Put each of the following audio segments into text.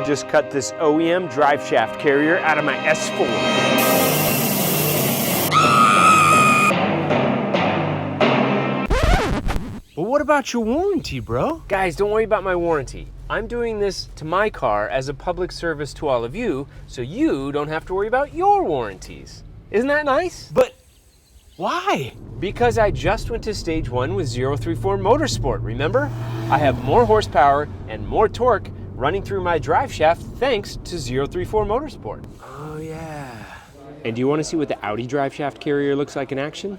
I just cut this OEM drive shaft carrier out of my S4. But what about your warranty, bro? Guys, don't worry about my warranty. I'm doing this to my car as a public service to all of you, so you don't have to worry about your warranties. Isn't that nice? But why? Because I just went to stage 1 with 034 Motorsport, remember? I have more horsepower and more torque running through my drive shaft thanks to 034 Motorsport. Oh yeah. And do you want to see what the Audi drive shaft carrier looks like in action?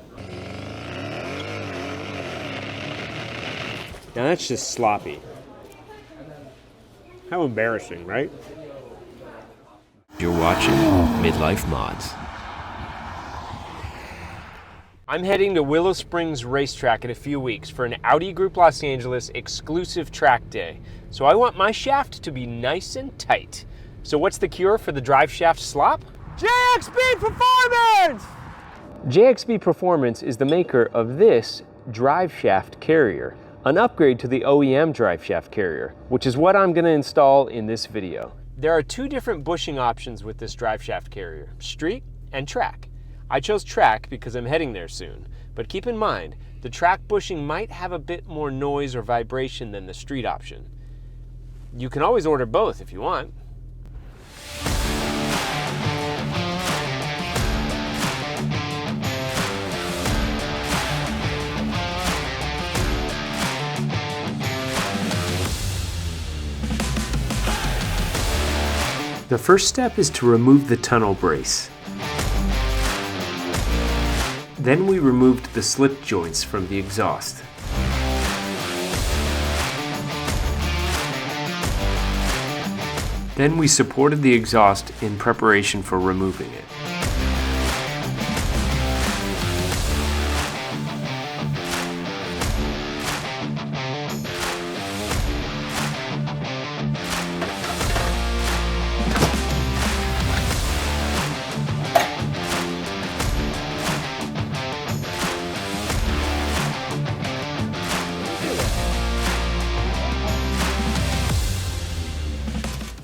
Now that's just sloppy. How embarrassing, right? You're watching Midlife Mods. I'm heading to Willow Springs Racetrack in a few weeks for an Audi Group Los Angeles exclusive track day. So I want my shaft to be nice and tight. So what's the cure for the drive shaft slop? JXB Performance! JXB Performance is the maker of this drive shaft carrier, an upgrade to the OEM drive shaft carrier, which is what I'm going to install in this video. There are 2 different bushing options with this drive shaft carrier, street and track. I chose track because I'm heading there soon, but keep in mind, the track bushing might have a bit more noise or vibration than the street option. You can always order both if you want. The first step is to remove the tunnel brace. Then we removed the slip joints from the exhaust. Then we supported the exhaust in preparation for removing it.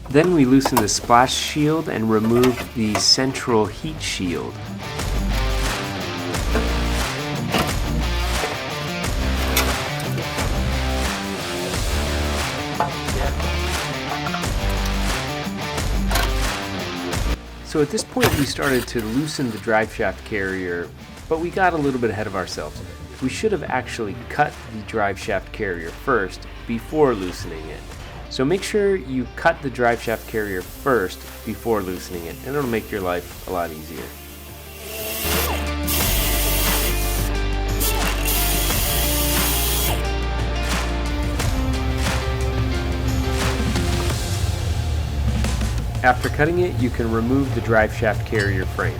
Then we loosened the splash shield and removed the central heat shield. So at this point we started to loosen the drive shaft carrier, but we got a little bit ahead of ourselves. We should have actually cut the drive shaft carrier first before loosening it. So make sure you cut the drive shaft carrier first before loosening it, and it'll make your life a lot easier. After cutting it, you can remove the drive shaft carrier frame.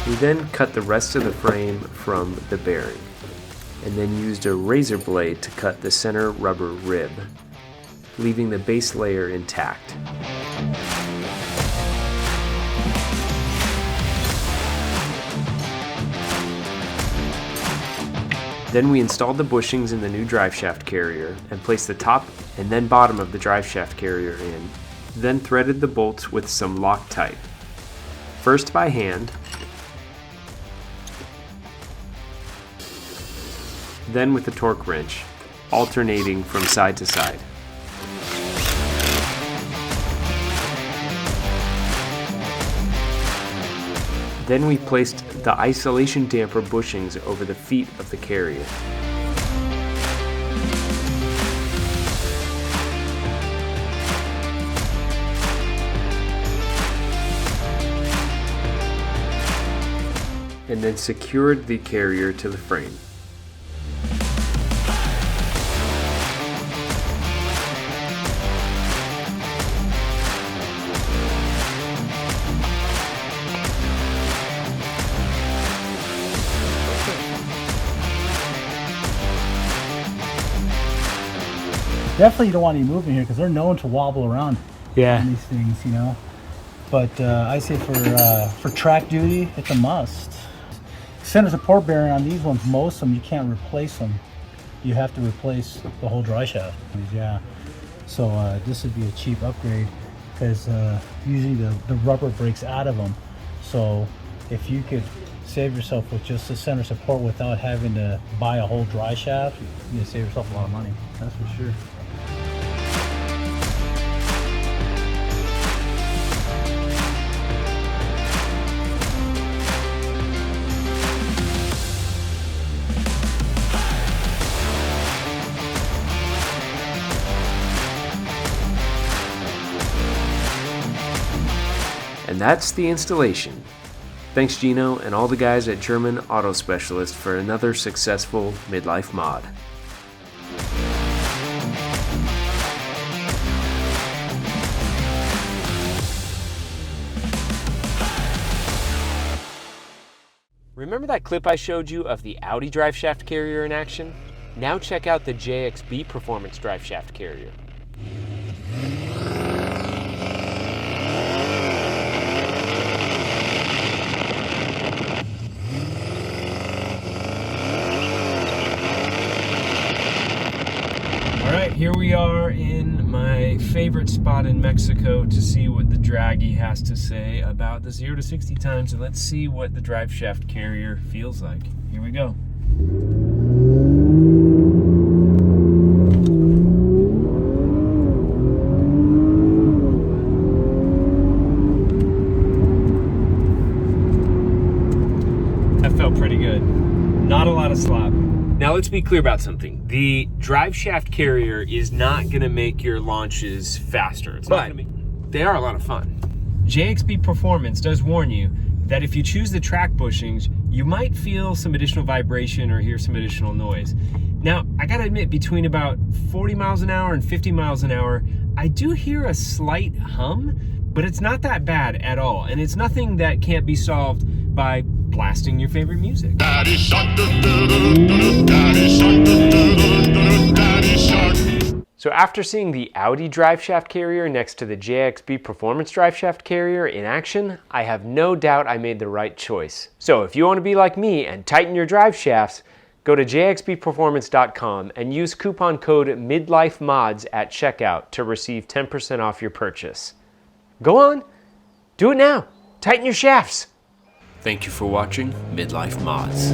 We then cut the rest of the frame from the bearing, and then used a razor blade to cut the center rubber rib, leaving the base layer intact. Then we installed the bushings in the new drive shaft carrier and placed the top and then bottom of the drive shaft carrier in, then threaded the bolts with some Loctite. First by hand, then with a torque wrench, alternating from side to side. Then we placed the isolation damper bushings over the feet of the carrier. and then secured the carrier to the frame. Definitely you don't want any movement here because they're known to wobble around on these things, you know. But I say for track duty, it's a must. Center support bearing on these ones, most of them you can't replace them. You have to replace the whole dry shaft. Yeah. So this would be a cheap upgrade because usually the rubber breaks out of them. So if you could save yourself with just the center support without having to buy a whole dry shaft, you can save yourself a lot of money. That's for sure. And that's the installation. Thanks Gino and all the guys at German Auto Specialist for another successful midlife mod. Remember that clip I showed you of the Audi driveshaft carrier in action? Now check out the JXB Performance driveshaft carrier. Alright, here we are in my favorite spot in Mexico to see what the Draggy has to say about the 0 to 60 times, and let's see what the driveshaft carrier feels like. Here we go. That felt pretty good. Not a lot of slop. Now let's be clear about something. The driveshaft carrier is not going to make your launches faster. They are a lot of fun. JXB Performance does warn you that if you choose the track bushings, you might feel some additional vibration or hear some additional noise. Now, I gotta admit, between about 40 miles an hour and 50 miles an hour, I do hear a slight hum, but it's not that bad at all. And it's nothing that can't be solved by blasting your favorite music. So after seeing the Audi driveshaft carrier next to the JXB Performance driveshaft carrier in action, I have no doubt I made the right choice. So if you want to be like me and tighten your drive shafts, go to jxbperformance.com and use coupon code MIDLIFEMODS at checkout to receive 10% off your purchase. Go on, do it now. Tighten your shafts. Thank you for watching Midlife Mods.